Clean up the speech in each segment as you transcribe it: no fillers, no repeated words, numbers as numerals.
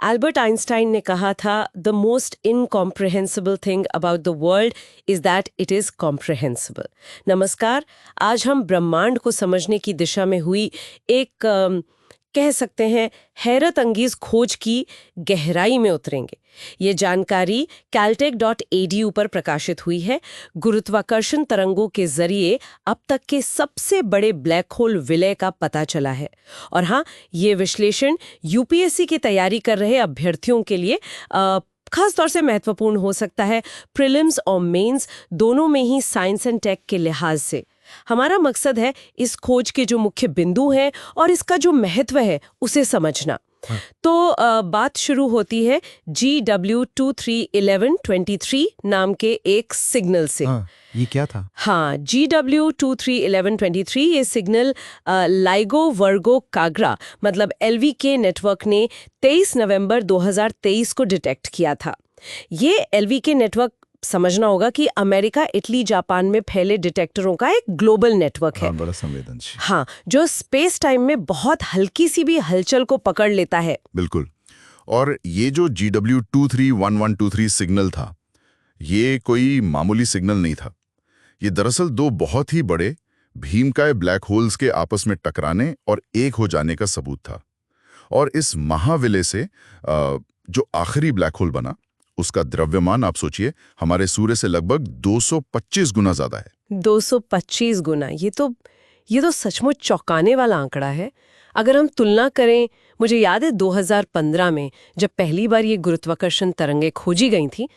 Albert Einstein ने कहा था, the most incomprehensible thing about the world is that it is comprehensible. नमस्कार। आज हम ब्रह्मांड को समझने की दिशा में हुई एक कह सकते हैं हैरत अंगेज खोज की गहराई में उतरेंगे। ये जानकारी caltech.edu पर प्रकाशित हुई है। गुरुत्वाकर्षण तरंगों के जरिए अब तक के सबसे बड़े ब्लैक होल विलय का पता चला है। और हाँ, ये विश्लेषण यूपीएससी की तैयारी कर रहे अभ्यर्थियों के लिए खास तौर से महत्वपूर्ण हो सकता है, प्रीलिम्स और मेंस दोनों में ही साइंस एंड टेक के लिहाज से। हमारा मकसद है इस खोज के जो मुख्य बिंदु हैं और इसका जो महत्व है उसे समझना। तो बात शुरू होती है GW231123 नाम के एक सिग्नल से। ये क्या था? हाँ, GW231123 ये सिग्नल लाइगो वर्गो काग्रा मतलब LVK नेटवर्क ने 23 नवंबर 2023 को डिटेक्ट किया था। ये LVK नेटवर्क समझना होगा कि अमेरिका, इटली, जापान में फैले डिटेक्टरों का एक ग्लोबल नेटवर्क है। बड़ा संवेदनशील। हाँ, जो स्पेस टाइम में बहुत हल्की सी भी हलचल को पकड़ लेता है। बिल्कुल। और ये जो GW231123 सिग्नल था, ये कोई मामूली सिग्नल नहीं था। ये दरअसल दो बहुत ही बड़े भीमकाय ब्लैक होल्स के आपस में टकराने और एक हो जाने का सबूत था। और इस महाविलय से जो आखिरी ब्लैक होल बना, उसका द्रव्यमान आप सोचिए हमारे सूर्य से लगभग 225 गुना ज्यादा है। 225 गुना, ये तो सचमुच चौंकाने वाला आंकड़ा है। अगर हम तुलना करें, मुझे याद है 2015 में जब पहली बार ये गुरुत्वाकर्षण तरंगें खोजी गई थी,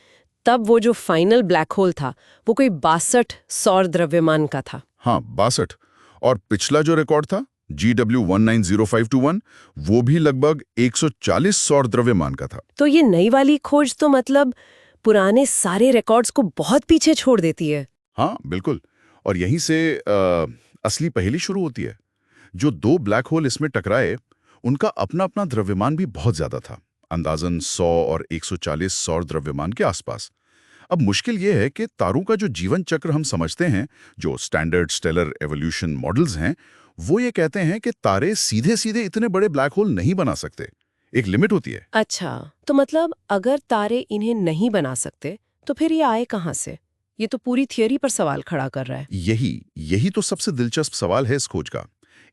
तब वो जो फाइनल ब्लैक होल था वो कोई 62 सौर द्रव्यमान का था। हाँ, 62। और पिछला जो रिकॉर्ड था GW190521, वो भी लगभग 140 सौर द्रव्यमान का था। तो ये नई वाली खोज तो मतलब पुराने सारे रिकॉर्ड्स को बहुत पीछे छोड़ देती है। हाँ, बिल्कुल। और यहीं से असली पहेली शुरू होती है। जो दो ब्लैक होल इसमें टकराए, उनका अपना अपना द्रव्यमान भी बहुत ज्यादा था, अंदाजन 100 और 140 सौर द्रव्यमान के आसपास। अब मुश्किल यह है कि तारों का जो जीवन चक्र हम समझते हैं, जो स्टैंडर्ड स्टेलर एवोल्यूशन मॉडल्स हैं, वो ये कहते हैं कि तारे सीधे सीधे इतने बड़े ब्लैक होल नहीं बना सकते। एक लिमिट होती है। अच्छा, तो मतलब अगर तारे इन्हें नहीं बना सकते तो फिर ये आए कहाँ से? ये तो पूरी थियरी पर सवाल खड़ा कर रहा है। यही तो सबसे दिलचस्प सवाल है इस खोज का।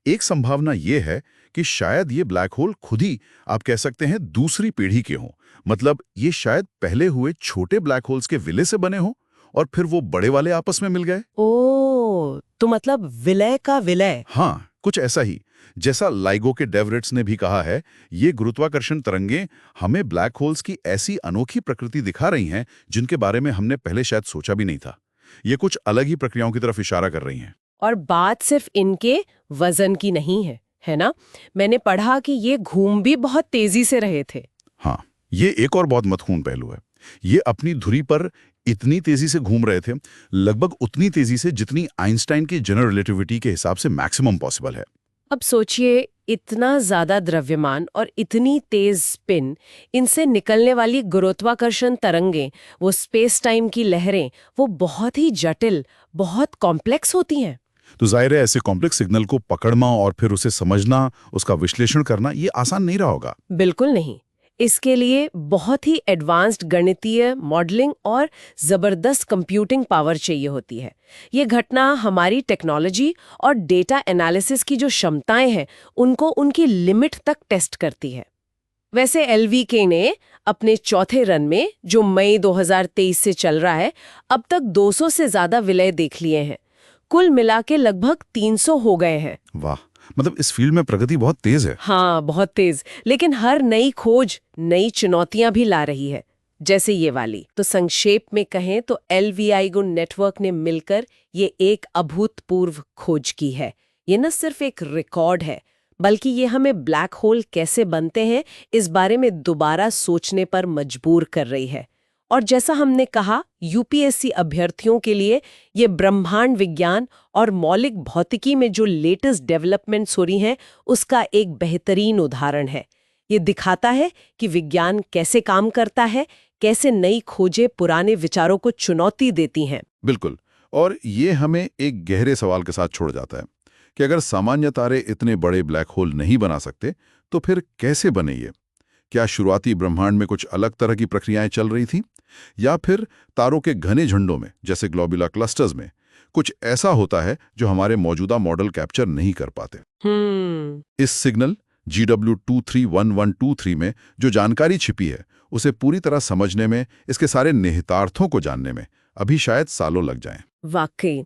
एक संभावना ये है कि शायद ये ब्लैक होल खुद ही, आप कह सकते हैं, दूसरी पीढ़ी के हों। मतलब ये शायद पहले हुए छोटे ब्लैक होल्स के विलय से बने हों और फिर वो बड़े वाले आपस में मिल गए। ओह, तो मतलब विलय का विलय। हाँ, कुछ ऐसा ही। जैसा लाइगो के डेवरिट्स ने भी कहा है, ये गुरुत्वाकर्षण तरंगें हमें ब्लैक होल्स की ऐसी अनोखी प्रकृति दिखा रही हैं जिनके बारे में हमने पहले शायद सोचा भी नहीं था। ये कुछ अलग ही प्रक्रियाओं की तरफ इशारा कर रही हैं। और बात सिर्फ इनके वजन की नहीं है ना? मैंने पढ़ा कि ये घूम भी बहुत तेजी से रहे थे। हाँ, ये एक और बहुत महत्वपूर्ण पहलू है। ये अपनी धुरी पर इतनी तेजी से घूम रहे थे, लगभग उतनी तेजी से जितनी आइंस्टाइन की जनरल रिलेटिविटी के हिसाब से मैक्सिमम पॉसिबल है। अब सोचिए, इतना ज्यादा द्रव्यमान और इतनी तेज स्पिन, इनसे निकलने वाली गुरुत्वाकर्षण तरंगें, वो स्पेस टाइम की लहरें, वो बहुत ही जटिल, बहुत कॉम्प्लेक्स होती हैं। तो जाहिर है ऐसे कॉम्प्लेक्स सिग्नल को पकड़ना और फिर उसे समझना, उसका विश्लेषण करना, ये आसान नहीं रहा होगा। बिल्कुल नहीं। इसके लिए बहुत ही एडवांस्ड गणितीय मॉडलिंग और जबरदस्त कंप्यूटिंग पावर चाहिए होती है। ये घटना हमारी टेक्नोलॉजी और डेटा एनालिसिस की जो क्षमताएं हैं, उनको उनकी लिमिट तक टेस्ट करती है। वैसे LVK ने अपने चौथे रन में, जो मई 2023 से चल रहा है, अब तक 200 से ज्यादा विलय देख लिए हैं। कुल मिला के लगभग 300 हो गए हैं। वाह, मतलब इस फील्ड में प्रगति बहुत तेज है। हाँ, बहुत तेज। लेकिन हर नई खोज नई चुनौतियां भी ला रही है, जैसे ये वाली। तो संक्षेप में कहें तो LVIGO नेटवर्क ने मिलकर ये एक अभूतपूर्व खोज की है। ये न सिर्फ एक रिकॉर्ड है, बल्कि ये हमें ब्लैक होल कैसे बनते हैं इस बारे में दोबारा सोचने पर मजबूर कर रही है। और जैसा हमने कहा, यूपीएससी अभ्यर्थियों के लिए ये ब्रह्मांड विज्ञान और मौलिक भौतिकी में जो लेटेस्ट डेवलपमेंट्स हो रही हैं, उसका एक बेहतरीन उदाहरण है। ये दिखाता है कि विज्ञान कैसे काम करता है, कैसे नई खोजें पुराने विचारों को चुनौती देती हैं। बिल्कुल। और ये हमें एक गहरे सवाल के साथ छोड़ जाता है कि अगर सामान्य तारे इतने बड़े ब्लैक होल नहीं बना सकते, तो फिर कैसे बने ये? क्या शुरुआती ब्रह्मांड में कुछ अलग तरह की प्रक्रियाएं चल रही थी, या फिर तारों के घने झुंडों में जैसे ग्लोबुलर क्लस्टर्स में कुछ ऐसा होता है जो हमारे मौजूदा मॉडल कैप्चर नहीं कर पाते। इस सिग्नल GW231123 में जो जानकारी छिपी है उसे पूरी तरह समझने में, इसके सारे निहितार्थों को जानने में अभी शायद सालों लग जाएं। वाकई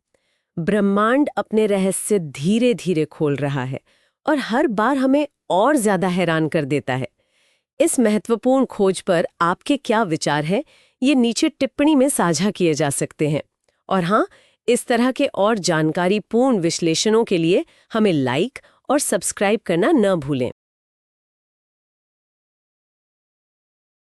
ब्रह्मांड अपने रहस्य धीरे धीरे खोल रहा है और हर बार हमें और ज्यादा हैरान कर देता है। इस महत्वपूर्ण खोज पर आपके क्या विचार हैं, ये नीचे टिप्पणी में साझा किए जा सकते हैं। और हाँ, इस तरह के और जानकारीपूर्ण विश्लेषणों के लिए हमें लाइक और सब्सक्राइब करना न भूलें।